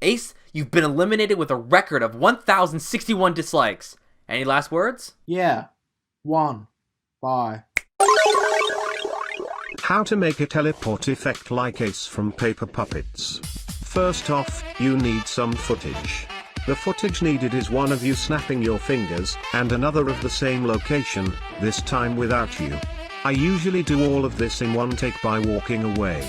Ace, you've been eliminated with a record of 1,061 dislikes. Any last words? Yeah. 1. Bye. How to make a teleport effect like Ace from Paper Puppets. First off, you need some footage. The footage needed is one of you snapping your fingers, and another of the same location, this time without you. I usually do all of this in one take by walking away.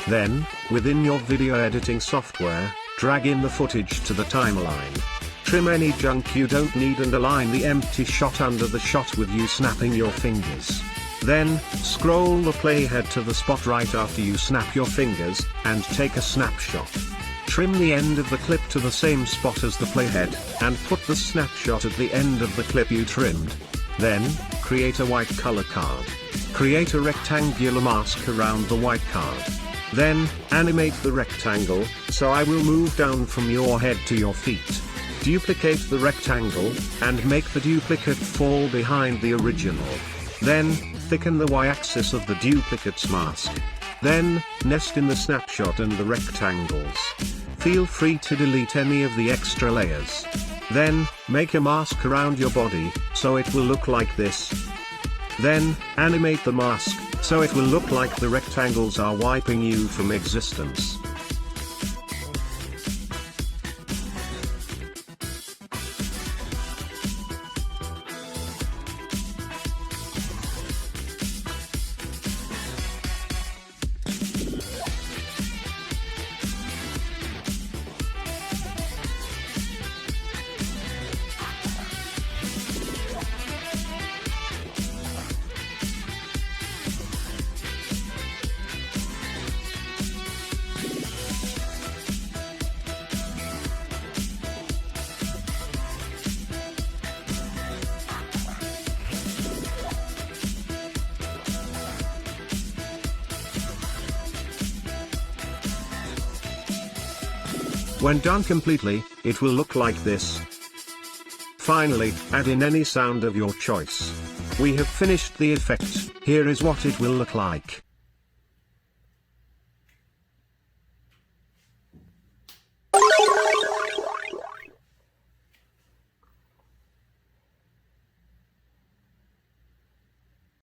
Then, within your video editing software, drag in the footage to the timeline. Trim any junk you don't need and align the empty shot under the shot with you snapping your fingers. Then, scroll the playhead to the spot right after you snap your fingers, and take a snapshot. Trim the end of the clip to the same spot as the playhead, and put the snapshot at the end of the clip you trimmed. Then, create a white color card. Create a rectangular mask around the white card. Then, animate the rectangle, so I will move down from your head to your feet. Duplicate the rectangle, and make the duplicate fall behind the original. Then, thicken the y-axis of the duplicate's mask. Then, nest in the snapshot and the rectangles. Feel free to delete any of the extra layers. Then, make a mask around your body, so it will look like this. Then, animate the mask, so it will look like the rectangles are wiping you from existence. When done completely, it will look like this. Finally, add in any sound of your choice. We have finished the effect. Here is what it will look like.